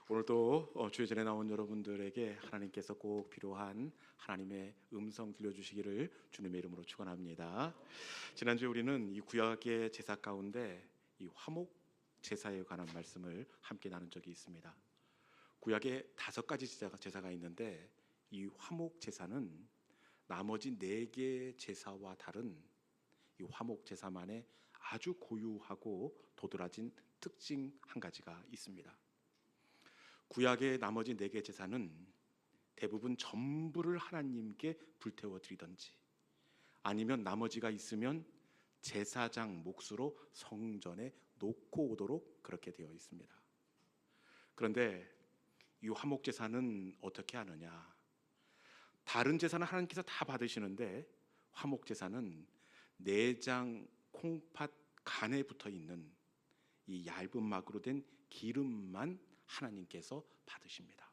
오늘도 주의 전에 나온 여러분들에게 하나님께서 꼭 필요한 하나님의 음성 들려주시기를 주님의 이름으로 축원합니다. 지난주에 우리는 이 구약의 제사 가운데 이 화목 제사에 관한 말씀을 함께 나눈 적이 있습니다. 구약에 5가지 제사가 있는데 이 화목 제사는 나머지 4개 제사와 다른 이 화목 제사만의 아주 고유하고 도드라진 특징 한 가지가 있습니다. 구약의 나머지 4개 제사는 대부분 전부를 하나님께 불태워 드리던지 아니면 나머지가 있으면 제사장 몫으로 성전에 놓고 오도록 그렇게 되어 있습니다. 그런데 이 화목 제사는 어떻게 하느냐? 다른 제사는 하나님께서 다 받으시는데 화목 제사는 내장 콩팥 간에 붙어 있는 이 얇은 막으로 된 기름만 하나님께서 받으십니다.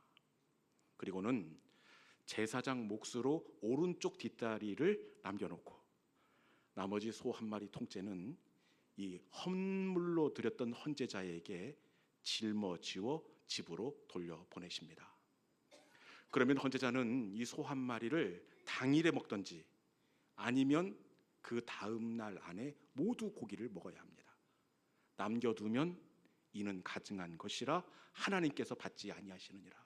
그리고는 제사장 몫으로 오른쪽 뒷다리를 남겨놓고 나머지 소 한 마리 통째는 이 헌물로 드렸던 헌제자에게 짊어지워 집으로 돌려보내십니다. 그러면 헌제자는 이 소 한 마리를 당일에 먹든지 아니면 그 다음 날 안에 모두 고기를 먹어야 합니다. 남겨두면 이는 가증한 것이라 하나님께서 받지 아니하시느니라.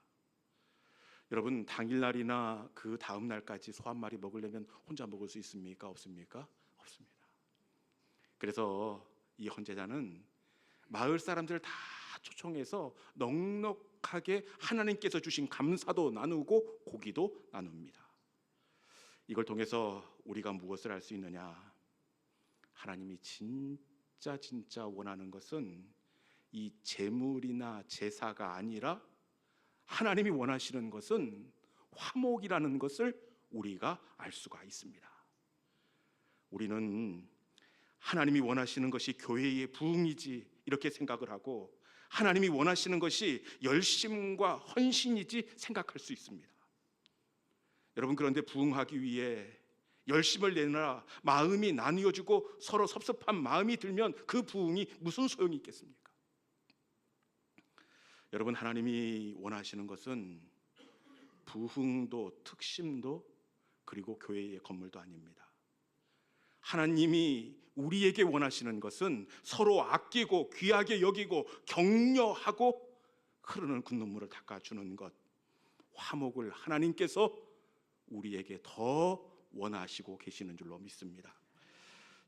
여러분, 당일날이나 그 다음 날까지 소 한 마리 먹으려면 혼자 먹을 수 있습니까? 없습니까? 없습니다. 그래서 이 헌제자는 마을 사람들 다 초청해서 넉넉하게 하나님께서 주신 감사도 나누고 고기도 나눕니다. 이걸 통해서 우리가 무엇을 알 수 있느냐? 하나님이 진짜 원하는 것은 이 제물이나 제사가 아니라 하나님이 원하시는 것은 화목이라는 것을 우리가 알 수가 있습니다. 우리는 하나님이 원하시는 것이 교회의 부흥이지 이렇게 생각을 하고 하나님이 원하시는 것이 열심과 헌신이지 생각할 수 있습니다. 여러분, 그런데 부흥하기 위해 열심을 내느라 마음이 나뉘어지고 서로 섭섭한 마음이 들면 그 부흥이 무슨 소용이 있겠습니까? 여러분, 하나님이 원하시는 것은 부흥도 특심도 그리고 교회의 건물도 아닙니다. 하나님이 우리에게 원하시는 것은 서로 아끼고 귀하게 여기고 격려하고 흐르는 그 눈물을 닦아주는 것, 화목을 하나님께서 우리에게 더 원하시고 계시는 줄로 믿습니다.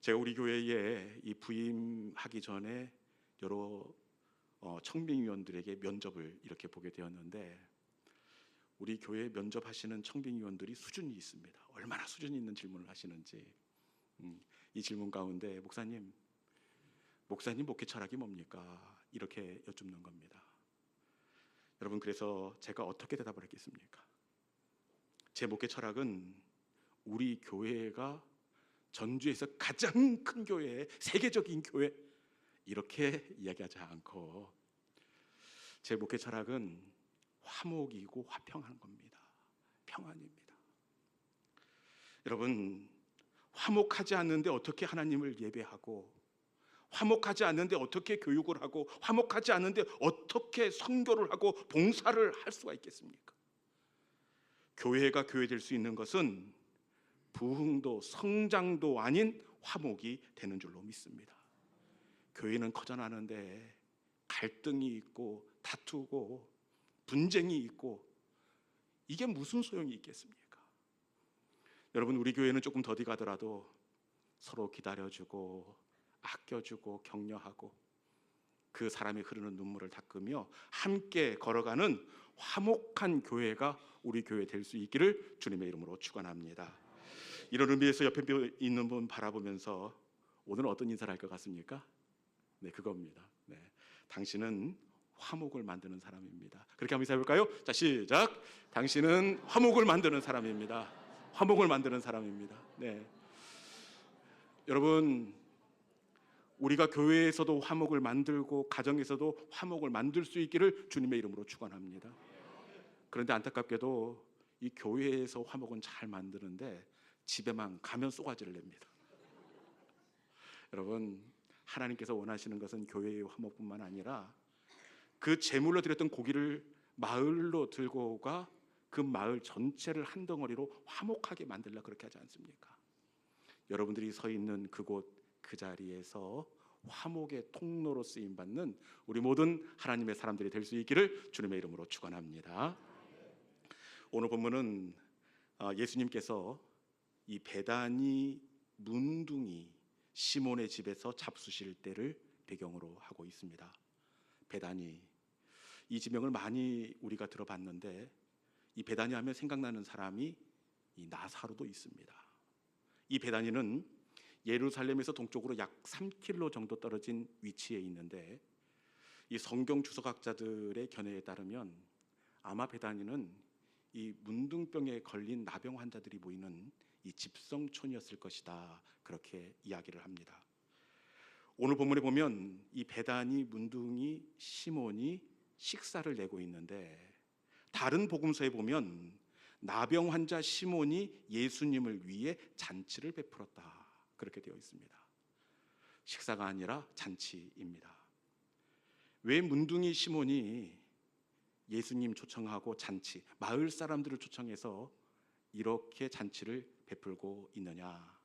제가 우리 교회에 이 부임하기 전에 여러 청빙위원들에게 면접을 이렇게 보게 되었는데 우리 교회 면접하시는 청빙위원들이 수준이 있습니다. 얼마나 수준이 있는 질문을 하시는지. 이 질문 가운데 목사님 목회 철학이 뭡니까? 이렇게 여쭙는 겁니다. 여러분, 그래서 제가 어떻게 대답을 했겠습니까? 제 목회 철학은 우리 교회가 전주에서 가장 큰 교회, 세계적인 교회 이렇게 이야기하지 않고 제 목회 철학은 화목이고 화평한 겁니다. 평안입니다. 여러분, 화목하지 않는데 어떻게 하나님을 예배하고 화목하지 않는데 어떻게 교육을 하고 화목하지 않는데 어떻게 선교를 하고 봉사를 할 수가 있겠습니까? 교회가 교회 될 수 있는 것은 부흥도 성장도 아닌 화목이 되는 줄로 믿습니다. 교회는 커져나가는데 갈등이 있고 다투고 분쟁이 있고 이게 무슨 소용이 있겠습니까? 여러분, 우리 교회는 조금 더디 가더라도 서로 기다려주고 아껴주고 격려하고 그 사람이 흐르는 눈물을 닦으며 함께 걸어가는 화목한 교회가 우리 교회 될 수 있기를 주님의 이름으로 축원합니다. 이런 의미에서 옆에 있는 분 바라보면서 오늘은 어떤 인사를 할 것 같습니까? 네, 그겁니다. 네, 당신은 화목을 만드는 사람입니다. 그렇게 한번 인사해볼까요? 자, 시작. 당신은 화목을 만드는 사람입니다. 화목을 만드는 사람입니다. 네, 여러분, 우리가 교회에서도 화목을 만들고 가정에서도 화목을 만들 수 있기를 주님의 이름으로 축원합니다. 그런데 안타깝게도 이 교회에서 화목은 잘 만드는데 집에만 가면 쏘가지를 냅니다. 여러분, 하나님께서 원하시는 것은 교회의 화목뿐만 아니라 그 제물로 드렸던 고기를 마을로 들고 가 그 마을 전체를 한 덩어리로 화목하게 만들라 그렇게 하지 않습니까? 여러분들이 서 있는 그곳 그 자리에서 화목의 통로로 쓰임 받는 우리 모든 하나님의 사람들이 될 수 있기를 주님의 이름으로 축원합니다. 오늘 본문은 예수님께서 이 베다니 문둥이 시몬의 집에서 잡수실 때를 배경으로 하고 있습니다. 베다니, 이 지명을 많이 우리가 들어봤는데 이 베다니 하면 생각나는 사람이 이 나사로도 있습니다. 이 베다니는 예루살렘에서 동쪽으로 약 3km 정도 떨어진 위치에 있는데 이 성경 주석학자들의 견해에 따르면 아마 베다니는 이 문둥병에 걸린 나병 환자들이 모이는 이 집성촌이었을 것이다, 그렇게 이야기를 합니다. 오늘 본문에 보면 이 베다니 문둥이 시몬이 식사를 내고 있는데 다른 복음서에 보면 나병 환자 시몬이 예수님을 위해 잔치를 베풀었다, 그렇게 되어 있습니다. 식사가 아니라 잔치입니다. 왜 문둥이 시몬이 예수님 초청하고 잔치, 마을 사람들을 초청해서 이렇게 잔치를 베풀고 있느냐?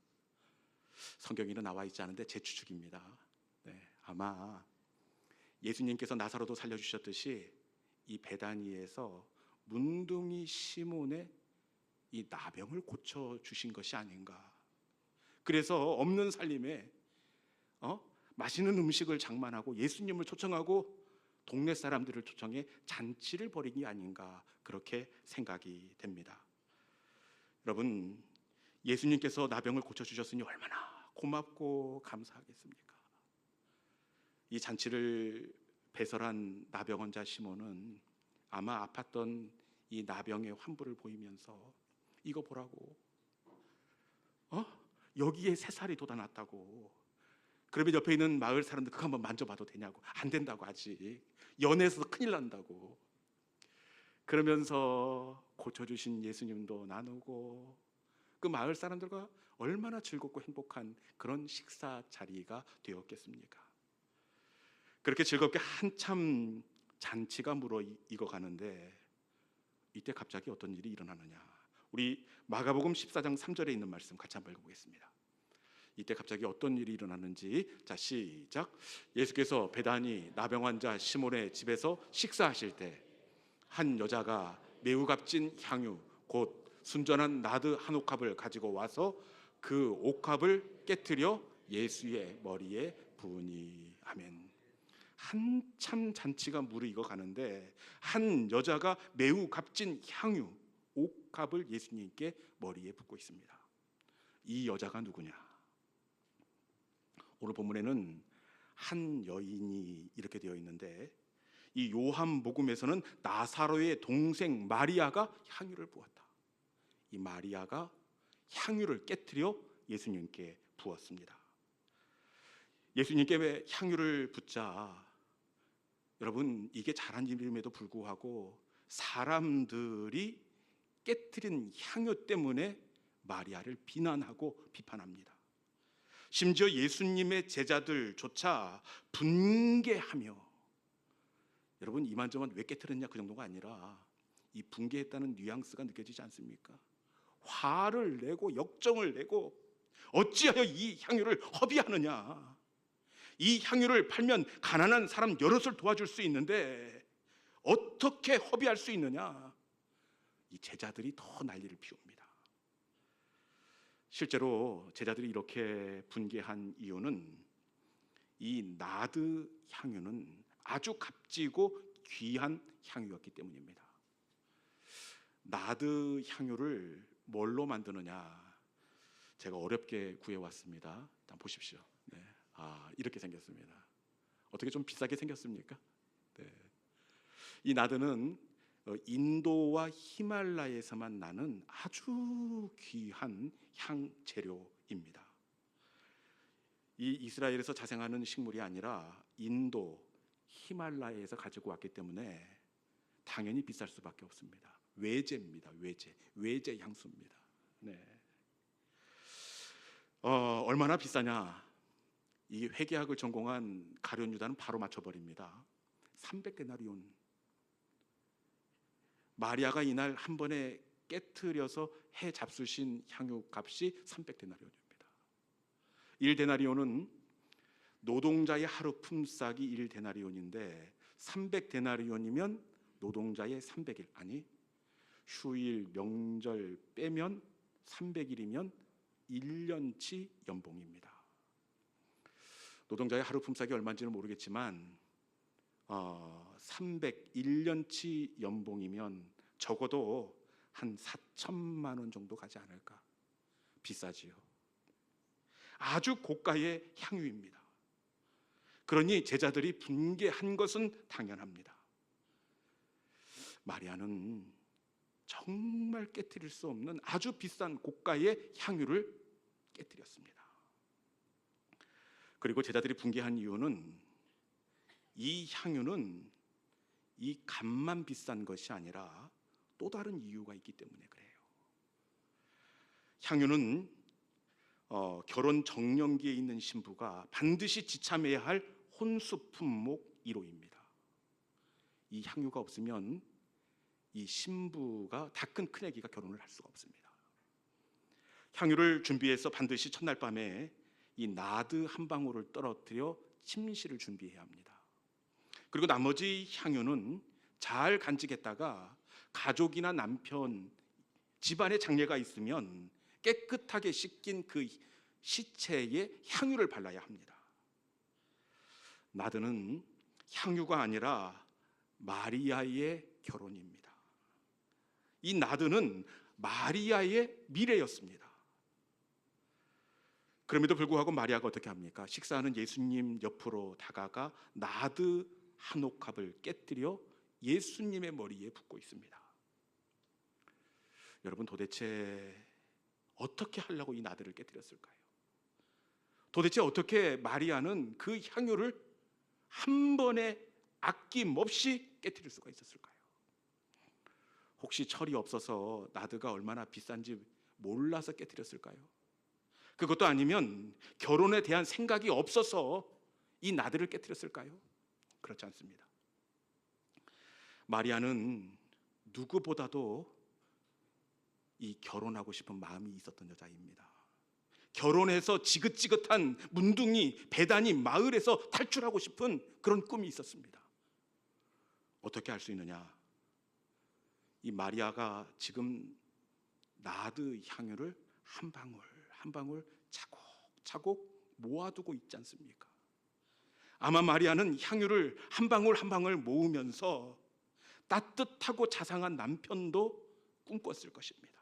성경에는 나와 있지 않은데 제 추측입니다. 아마 예수님께서 나사로도 살려주셨듯이 이 베다니에서 문둥이 시몬의 이 나병을 고쳐주신 것이 아닌가. 그래서 없는 살림에 맛있는 음식을 장만하고 예수님을 초청하고 동네 사람들을 초청해 잔치를 벌인 게 아닌가, 그렇게 생각이 됩니다. 여러분, 예수님께서 나병을 고쳐주셨으니 얼마나 고맙고 감사하겠습니까? 이 잔치를 배설한 나병 환자 시몬은 아마 아팠던 이 나병의 환부를 보이면서 이거 보라고, 여기에 새살이 돋아났다고. 그러면 옆에 있는 마을 사람들 그거 한번 만져봐도 되냐고. 안 된다고, 아직 연애해서 큰일 난다고. 그러면서 고쳐주신 예수님도 나누고 그 마을 사람들과 얼마나 즐겁고 행복한 그런 식사 자리가 되었겠습니까? 그렇게 즐겁게 한참 잔치가 무르익어 가는데 이때 갑자기 어떤 일이 일어나느냐? 우리 마가복음 14장 3절에 있는 말씀 같이 한번 읽어보겠습니다. 이때 갑자기 어떤 일이 일어났는지, 자 시작. 예수께서 베다니 나병 환자 시몬의 집에서 식사하실 때 한 여자가 매우 값진 향유 곧 순전한 나드 한 옥합을 가지고 와서 그 옥합을 깨트려 예수의 머리에 부으니. 아멘. 한참 잔치가 무르익어 가는데 한 여자가 매우 값진 향유 옥합을 예수님께 머리에 붓고 있습니다. 이 여자가 누구냐? 오늘 본문에는 한 여인이 이렇게 되어 있는데 이 요한복음에서는 나사로의 동생 마리아가 향유를 부었다. 이 마리아가 향유를 깨트려 예수님께 부었습니다. 예수님께 향유를 붓자, 여러분, 이게 잘한 일임에도 불구하고 사람들이 깨트린 향유 때문에 마리아를 비난하고 비판합니다. 심지어 예수님의 제자들조차 분개하며, 여러분 이만저만 왜 깨트렸냐 그 정도가 아니라 이 분개했다는 뉘앙스가 느껴지지 않습니까? 화를 내고 역정을 내고 어찌하여 이 향유를 허비하느냐? 이 향유를 팔면 가난한 사람 여럿을 도와줄 수 있는데 어떻게 허비할 수 있느냐? 이 제자들이 더 난리를 피웁니다. 실제로 제자들이 이렇게 분개한 이유는 이 나드 향유는 아주 값지고 귀한 향유였기 때문입니다. 나드 향유를 뭘로 만드느냐? 제가 어렵게 구해왔습니다. 일단 보십시오. 이렇게 생겼습니다. 어떻게 좀 비싸게 생겼습니까? 이 나드는 인도와 히말라야에서만 나는 아주 귀한 향재료입니다. 이 이스라엘에서 자생하는 식물이 아니라 인도, 히말라야에서 가지고 왔기 때문에 당연히 비쌀 수밖에 없습니다. 외제입니다. 외제 향수입니다. 얼마나 비싸냐? 이 회계학을 전공한 가룟 유다는 바로 맞춰버립니다. 300데나리온. 마리아가 이날 한 번에 깨트려서 해 잡수신 향유 값이 300데나리온입니다. 1데나리온은 노동자의 하루 품삯이 1데나리온인데 300데나리온이면 노동자의 300일, 아니 휴일, 명절 빼면 300일이면 1년치 연봉입니다. 노동자의 하루 품삯이 얼마인지는 모르겠지만 301년치 연봉이면 적어도 한 4천만 원 정도 가지 않을까. 비싸지요. 아주 고가의 향유입니다. 그러니 제자들이 분개한 것은 당연합니다. 마리아는 정말 깨트릴 수 없는 아주 비싼 고가의 향유를 깨트렸습니다. 그리고 제자들이 분개한 이유는 이 향유는 이 값만 비싼 것이 아니라 또 다른 이유가 있기 때문에 그래요. 향유는 결혼 정년기에 있는 신부가 반드시 지참해야 할 혼수 품목 1호입니다. 이 향유가 없으면 이 신부가 다 큰 큰애기가 결혼을 할 수가 없습니다. 향유를 준비해서 반드시 첫날 밤에 이 나드 한 방울을 떨어뜨려 침실을 준비해야 합니다. 그리고 나머지 향유는 잘 간직했다가 가족이나 남편, 집안에 장례가 있으면 깨끗하게 씻긴 그 시체에 향유를 발라야 합니다. 나드는 향유가 아니라 마리아의 결혼입니다. 이 나드는 마리아의 미래였습니다. 그럼에도 불구하고 마리아가 어떻게 합니까? 식사하는 예수님 옆으로 다가가 나드 한 옥합을 깨뜨려 예수님의 머리에 붓고 있습니다. 여러분, 도대체 어떻게 하려고 이 나드를 깨뜨렸을까요? 도대체 어떻게 마리아는 그 향유를 한 번에 아낌없이 깨뜨릴 수가 있었을까요? 혹시 철이 없어서 나드가 얼마나 비싼지 몰라서 깨뜨렸을까요? 그것도 아니면 결혼에 대한 생각이 없어서 이 나드를 깨뜨렸을까요? 그렇지 않습니다. 마리아는 누구보다도 이 결혼하고 싶은 마음이 있었던 여자입니다. 결혼해서 지긋지긋한 문둥이 배단위 마을에서 탈출하고 싶은 그런 꿈이 있었습니다. 어떻게 할 수 있느냐? 이 마리아가 지금 나드 향유를 한 방울 한 방울 차곡차곡 모아두고 있지 않습니까? 아마 마리아는 향유를 한 방울 한 방울 모으면서 따뜻하고 자상한 남편도 꿈꿨을 것입니다.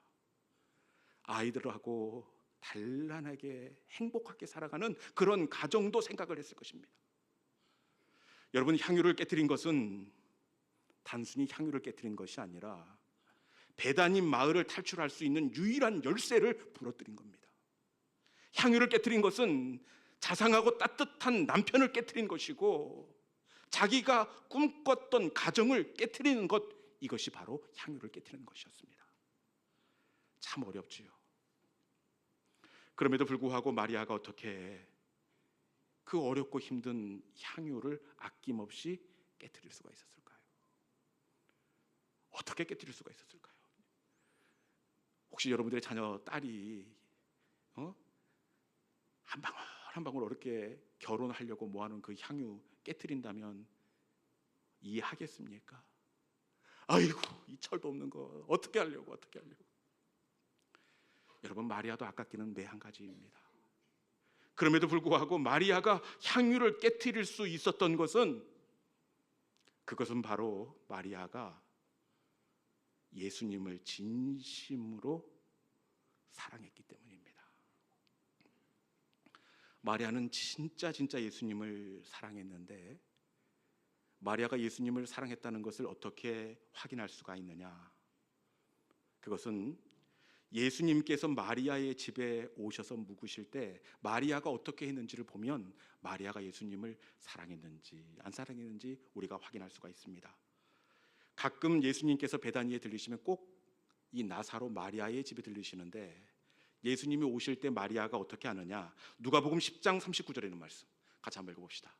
아이들하고 단란하게 행복하게 살아가는 그런 가정도 생각을 했을 것입니다. 여러분, 향유를 깨뜨린 것은 단순히 향유를 깨뜨린 것이 아니라 배단임 마을을 탈출할 수 있는 유일한 열쇠를 부러뜨린 겁니다. 향유를 깨뜨린 것은 자상하고 따뜻한 남편을 깨뜨린 것이고 자기가 꿈꿨던 가정을 깨뜨리는 것, 이것이 바로 향유를 깨뜨리는 것이었습니다. 참 어렵지요. 그럼에도 불구하고 마리아가 어떻게 그 어렵고 힘든 향유를 아낌없이 깨뜨릴 수가 있었을까요? 어떻게 깨뜨릴 수가 있었을까요? 혹시 여러분들의 자녀 딸이 한 방울 한 방울 어렵게 결혼하려고 모아놓은 그 향유 깨뜨린다면 이해하겠습니까? 아이고, 이 철도 없는 거 어떻게 하려고. 여러분, 마리아도 아깝기는 매 한 가지입니다. 그럼에도 불구하고 마리아가 향유를 깨뜨릴 수 있었던 것은, 그것은 바로 마리아가 예수님을 진심으로 사랑했기 때문입니다. 마리아는 진짜 예수님을 사랑했는데, 마리아가 예수님을 사랑했다는 것을 어떻게 확인할 수가 있느냐? 그것은 예수님께서 마리아의 집에 오셔서 묵으실 때 마리아가 어떻게 했는지를 보면 마리아가 예수님을 사랑했는지 안 사랑했는지 우리가 확인할 수가 있습니다. 가끔 예수님께서 베다니에 들리시면 꼭 이 나사로 마리아의 집에 들리시는데, 예수님이 오실 때 마리아가 어떻게 하느냐? 누가복음 10장 39절에 있는 말씀 같이 한번 읽어봅시다.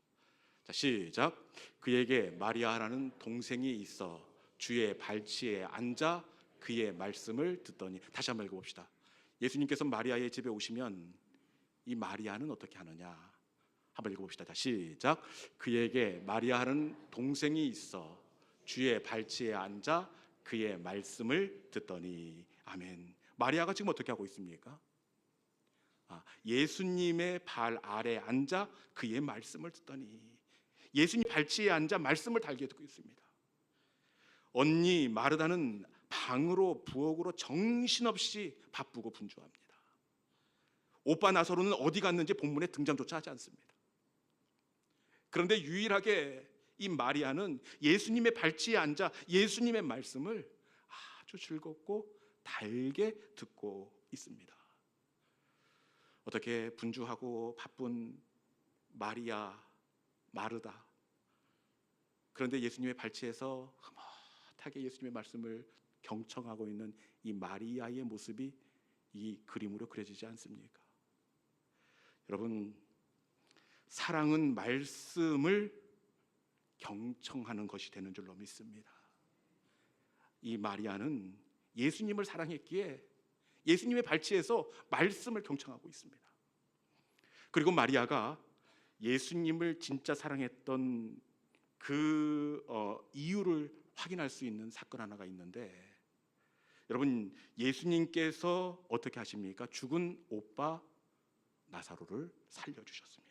자, 시작. 그에게 마리아라는 동생이 있어 주의 발치에 앉아 그의 말씀을 듣더니. 다시 한번 읽어봅시다. 예수님께서 마리아의 집에 오시면 이 마리아는 어떻게 하느냐? 한번 읽어봅시다. 자, 시작. 그에게 마리아라는 동생이 있어 주의 발치에 앉아 그의 말씀을 듣더니. 아멘. 마리아가 지금 어떻게 하고 있습니까? 예수님의 발 아래 앉아 그의 말씀을 듣더니. 예수님 발치에 앉아 말씀을 달게 듣고 있습니다. 언니 마르다는 방으로 부엌으로 정신없이 바쁘고 분주합니다. 오빠 나사로는 어디 갔는지 본문에 등장조차 하지 않습니다. 그런데 유일하게 이 마리아는 예수님의 발치에 앉아 예수님의 말씀을 아주 즐겁고 달게 듣고 있습니다. 어떻게 분주하고 바쁜 마리아, 마르다, 그런데 예수님의 발치에서 흐뭇하게 예수님의 말씀을 경청하고 있는 이 마리아의 모습이 이 그림으로 그려지지 않습니까? 여러분, 사랑은 말씀을 경청하는 것이 되는 줄로 믿습니다. 이 마리아는 예수님을 사랑했기에 예수님의 발치에서 말씀을 경청하고 있습니다. 그리고 마리아가 예수님을 진짜 사랑했던 그 이유를 확인할 수 있는 사건 하나가 있는데, 여러분, 예수님께서 어떻게 하십니까? 죽은 오빠 나사로를 살려주셨습니다.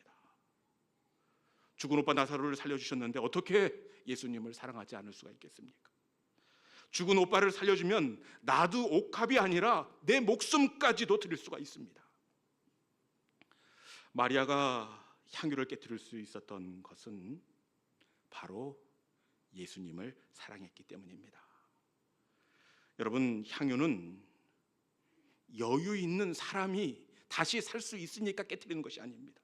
죽은 오빠 나사로를 살려주셨는데 어떻게 예수님을 사랑하지 않을 수가 있겠습니까? 죽은 오빠를 살려주면 나도 옥합이 아니라 내 목숨까지도 드릴 수가 있습니다. 마리아가 향유를 깨뜨릴 수 있었던 것은 바로 예수님을 사랑했기 때문입니다. 여러분, 향유는 여유 있는 사람이 다시 살 수 있으니까 깨뜨리는 것이 아닙니다.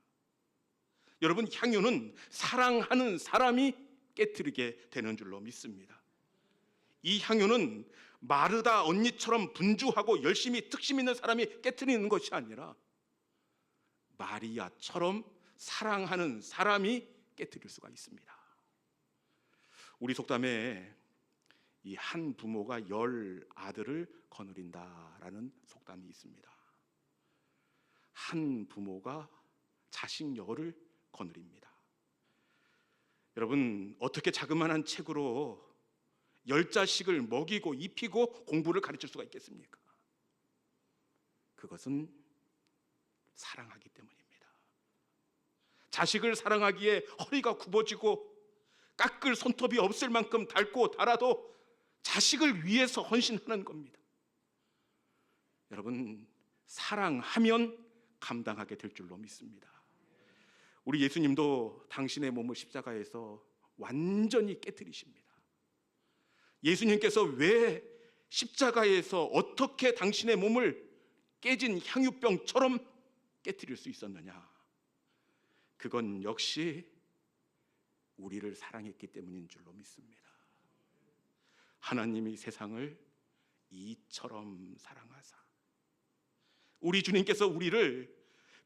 여러분, 향유는 사랑하는 사람이 깨뜨리게 되는 줄로 믿습니다. 이 향유는 마르다 언니처럼 분주하고 열심히 특심 있는 사람이 깨뜨리는 것이 아니라 마리아처럼 사랑하는 사람이 깨뜨릴 수가 있습니다. 우리 속담에 이 한 부모가 10 아들을 거느린다라는 속담이 있습니다. 한 부모가 자식 10을 거느립니다. 여러분, 어떻게 자그마한 책으로 10자식을 먹이고 입히고 공부를 가르칠 수가 있겠습니까? 그것은 사랑하기 때문입니다. 자식을 사랑하기에 허리가 굽어지고 깎을 손톱이 없을 만큼 닳고 닳아도 자식을 위해서 헌신하는 겁니다. 여러분, 사랑하면 감당하게 될 줄로 믿습니다. 우리 예수님도 당신의 몸을 십자가에서 완전히 깨뜨리십니다. 예수님께서 왜 십자가에서 어떻게 당신의 몸을 깨진 향유병처럼 깨뜨릴 수 있었느냐? 그건 역시 우리를 사랑했기 때문인 줄로 믿습니다. 하나님이 세상을 이처럼 사랑하사, 우리 주님께서 우리를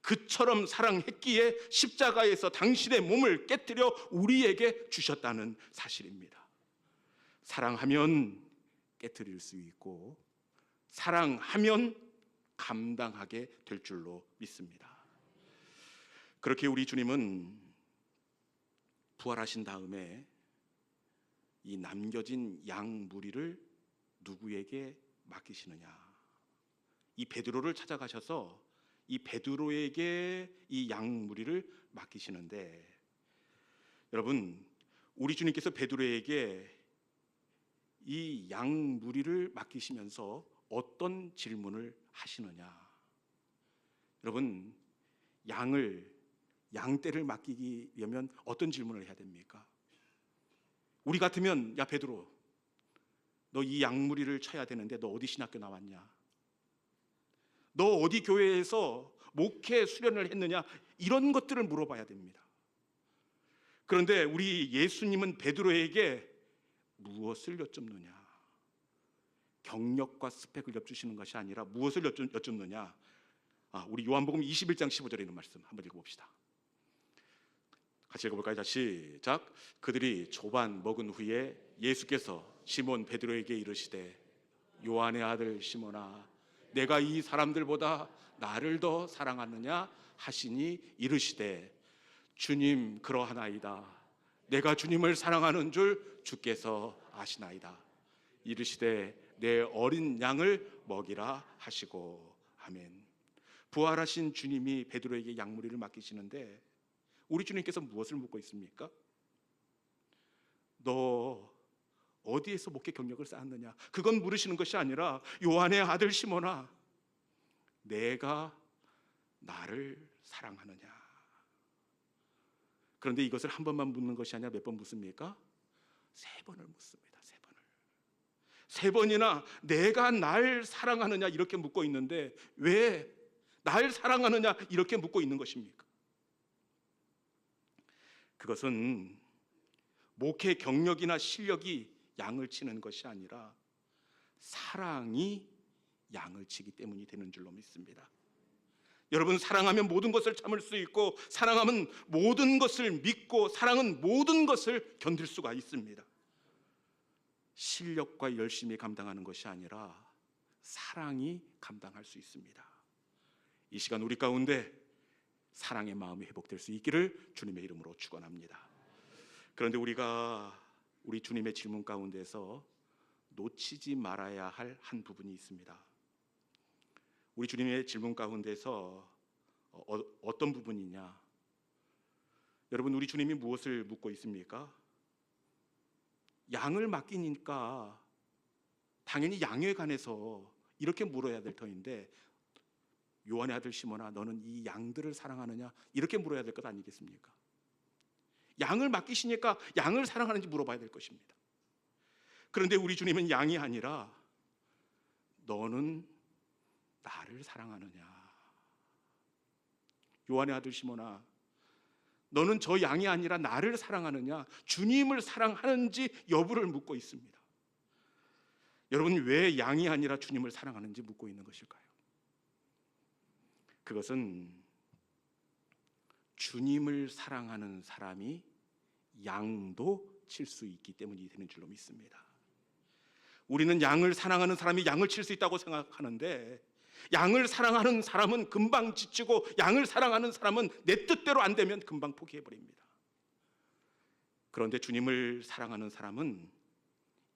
그처럼 사랑했기에 십자가에서 당신의 몸을 깨뜨려 우리에게 주셨다는 사실입니다. 사랑하면 깨뜨릴 수 있고 사랑하면 감당하게 될 줄로 믿습니다. 그렇게 우리 주님은 부활하신 다음에 이 남겨진 양 무리를 누구에게 맡기시느냐? 이 베드로를 찾아가셔서 이 베드로에게 이 양 무리를 맡기시는데, 여러분, 우리 주님께서 베드로에게 이 양 무리를 맡기시면서 어떤 질문을 하시느냐? 여러분, 양떼를 맡기려면 어떤 질문을 해야 됩니까? 우리 같으면, 야 베드로, 너 이 양무리를 쳐야 되는데 너 어디 신학교 나왔냐? 너 어디 교회에서 목회 수련을 했느냐? 이런 것들을 물어봐야 됩니다. 그런데 우리 예수님은 베드로에게 무엇을 여쭙느냐? 경력과 스펙을 여쭈시는 것이 아니라 무엇을 여쭙느냐? 우리 요한복음 21장 15절에 있는 말씀 한번 읽어봅시다. 같이 읽어볼까요? 자, 시작. 그들이 조반 먹은 후에 예수께서 시몬 베드로에게 이르시되 요한의 아들 시몬아, 내가 이 사람들보다 나를 더 사랑하느냐 하시니 이르시되 주님 그러하나이다. 내가 주님을 사랑하는 줄 주께서 아시나이다. 이르시되 내 어린 양을 먹이라 하시고. 아멘. 부활하신 주님이 베드로에게 양무리를 맡기시는데 우리 주님께서 무엇을 묻고 있습니까? 너 어디에서 목회 경력을 쌓았느냐? 그건 물으시는 것이 아니라 요한의 아들 시몬아, 내가 나를 사랑하느냐? 그런데 이것을 한 번만 묻는 것이 아니라 몇 번 묻습니까? 3번을 묻습니다. 3번을. 3번이나 내가 날 사랑하느냐 이렇게 묻고 있는데 왜 날 사랑하느냐 이렇게 묻고 있는 것입니까? 그것은 목회 경력이나 실력이 양을 치는 것이 아니라 사랑이 양을 치기 때문이 되는 줄로 믿습니다. 여러분, 사랑하면 모든 것을 참을 수 있고, 사랑하면 모든 것을 믿고, 사랑은 모든 것을 견딜 수가 있습니다. 실력과 열심히 감당하는 것이 아니라 사랑이 감당할 수 있습니다. 이 시간 우리 가운데 사랑의 마음이 회복될 수 있기를 주님의 이름으로 축원합니다. 그런데 우리가 우리 주님의 질문 가운데서 놓치지 말아야 할 한 부분이 있습니다. 우리 주님의 질문 가운데서 어떤 부분이냐? 여러분, 우리 주님이 무엇을 묻고 있습니까? 양을 맡기니까 당연히 양에 관해서 이렇게 물어야 될 터인데, 요한의 아들 시몬아, 너는 이 양들을 사랑하느냐? 이렇게 물어야 될 것 아니겠습니까? 양을 맡기시니까 양을 사랑하는지 물어봐야 될 것입니다. 그런데 우리 주님은 양이 아니라 너는 나를 사랑하느냐? 요한의 아들 시몬아, 너는 저 양이 아니라 나를 사랑하느냐? 주님을 사랑하는지 여부를 묻고 있습니다. 여러분, 왜 양이 아니라 주님을 사랑하는지 묻고 있는 것일까요? 그것은 주님을 사랑하는 사람이 양도 칠 수 있기 때문이 되는 줄로 믿습니다. 우리는 양을 사랑하는 사람이 양을 칠 수 있다고 생각하는데, 양을 사랑하는 사람은 금방 지치고, 양을 사랑하는 사람은 내 뜻대로 안 되면 금방 포기해버립니다. 그런데 주님을 사랑하는 사람은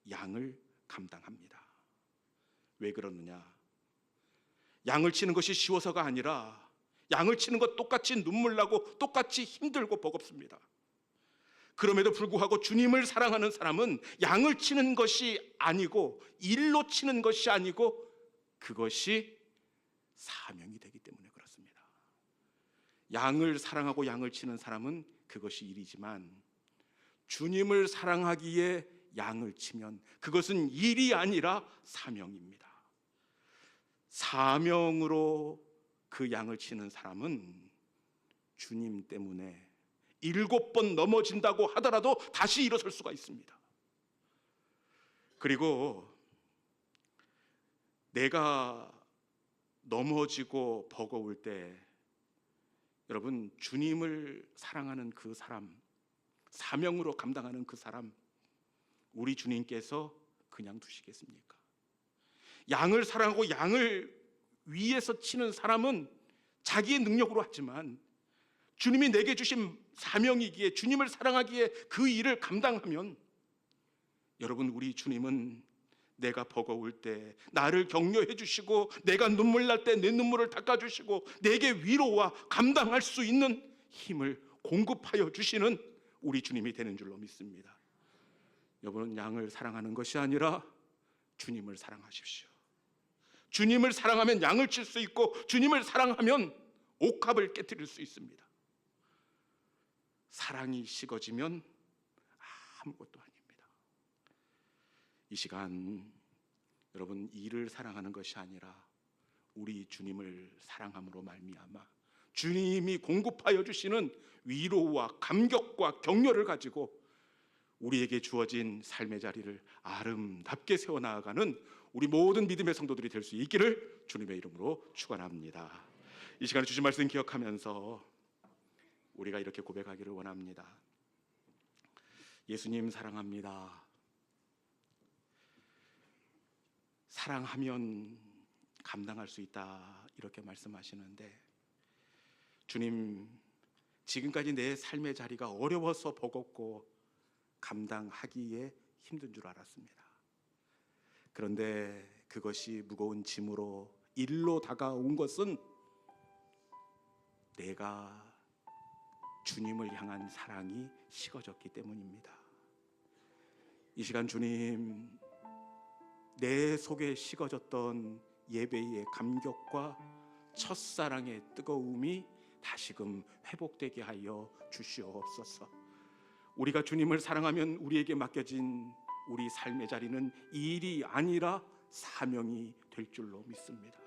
양을 감당합니다. 왜 그러느냐? 양을 치는 것이 쉬워서가 아니라 양을 치는 것 똑같이 눈물 나고 똑같이 힘들고 버겁습니다. 그럼에도 불구하고 주님을 사랑하는 사람은 양을 치는 것이 아니고, 일로 치는 것이 아니고, 그것이 사명이 되기 때문에 그렇습니다. 양을 사랑하고 양을 치는 사람은 그것이 일이지만, 주님을 사랑하기에 양을 치면 그것은 일이 아니라 사명입니다. 사명으로 그 양을 치는 사람은 주님 때문에 7번 넘어진다고 하더라도 다시 일어설 수가 있습니다. 그리고 내가 넘어지고 버거울 때, 여러분, 주님을 사랑하는 그 사람, 사명으로 감당하는 그 사람, 우리 주님께서 그냥 두시겠습니까? 양을 사랑하고 양을 위에서 치는 사람은 자기의 능력으로 하지만, 주님이 내게 주신 사명이기에, 주님을 사랑하기에 그 일을 감당하면, 여러분, 우리 주님은 내가 버거울 때 나를 격려해 주시고, 내가 눈물 날 때 내 눈물을 닦아 주시고, 내게 위로와 감당할 수 있는 힘을 공급하여 주시는 우리 주님이 되는 줄로 믿습니다. 여러분, 양을 사랑하는 것이 아니라 주님을 사랑하십시오. 주님을 사랑하면 양을 칠 수 있고, 주님을 사랑하면 옥합을 깨뜨릴 수 있습니다. 사랑이 식어지면 아무것도 아닙니다. 이 시간 여러분, 일을 사랑하는 것이 아니라 우리 주님을 사랑함으로 말미암아 주님이 공급하여 주시는 위로와 감격과 격려를 가지고 우리에게 주어진 삶의 자리를 아름답게 세워나가는 우리 모든 믿음의 성도들이 될 수 있기를 주님의 이름으로 축원합니다. 이 시간에 주신 말씀 기억하면서 우리가 이렇게 고백하기를 원합니다. 예수님 사랑합니다. 사랑하면 감당할 수 있다, 이렇게 말씀하시는데, 주님, 지금까지 내 삶의 자리가 어려워서 버겁고 감당하기에 힘든 줄 알았습니다. 그런데 그것이 무거운 짐으로 일로 다가온 것은 내가 주님을 향한 사랑이 식어졌기 때문입니다. 이 시간 주님, 내 속에 식어졌던 예배의 감격과 첫사랑의 뜨거움이 다시금 회복되게 하여 주시옵소서. 우리가 주님을 사랑하면 우리에게 맡겨진 우리 삶의 자리는 일이 아니라 사명이 될 줄로 믿습니다.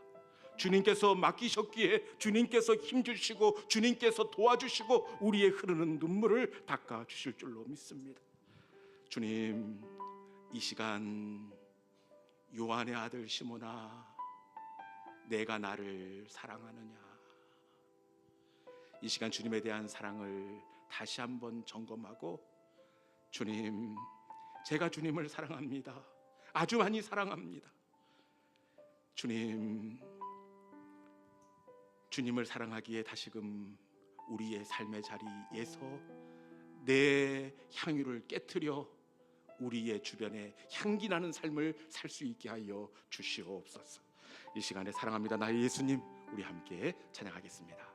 주님께서 맡기셨기에 주님께서 힘주시고 주님께서 도와주시고 우리의 흐르는 눈물을 닦아주실 줄로 믿습니다. 주님, 이 시간 요한의 아들 시몬아, 내가 나를 사랑하느냐? 이 시간 주님에 대한 사랑을 다시 한번 점검하고, 주님, 제가 주님을 사랑합니다. 아주 많이 사랑합니다. 주님을 사랑하기에 다시금 우리의 삶의 자리에서 내 향유를 깨트려 우리의 주변에 향기 나는 삶을 살 수 있게 하여 주시옵소서. 이 시간에 사랑합니다 나의 예수님, 우리 함께 찬양하겠습니다.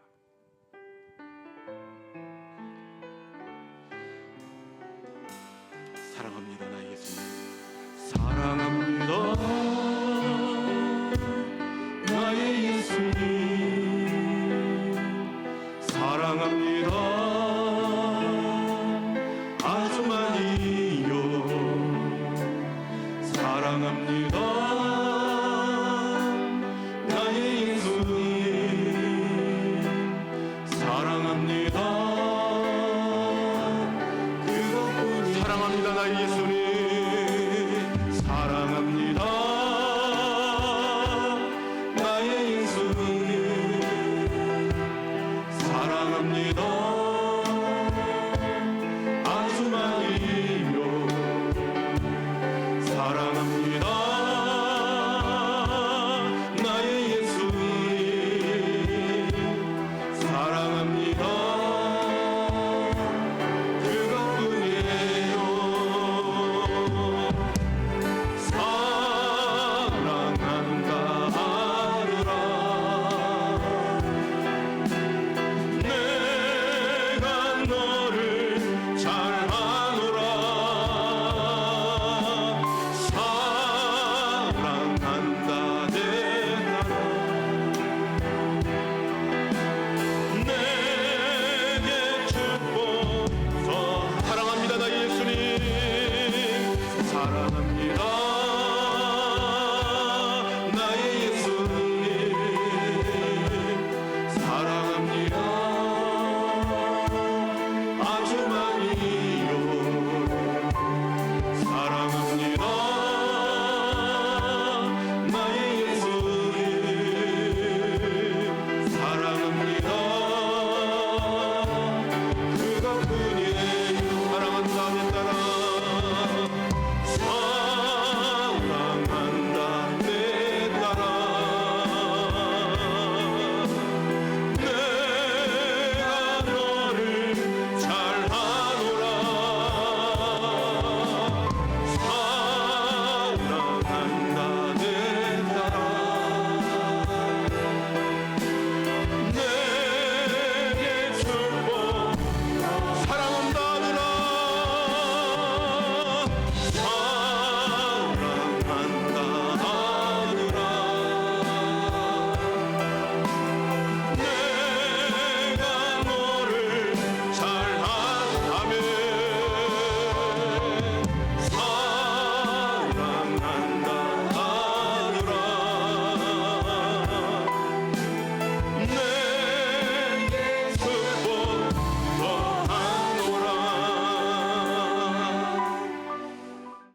사랑합니다 나의 예수님, 사랑합니다 나의 예수님, 사랑합니다 아주 많이요, 사랑합니다 나의 예수님, 사랑합니다 그것뿐이, 사랑합니다 나의 예수님,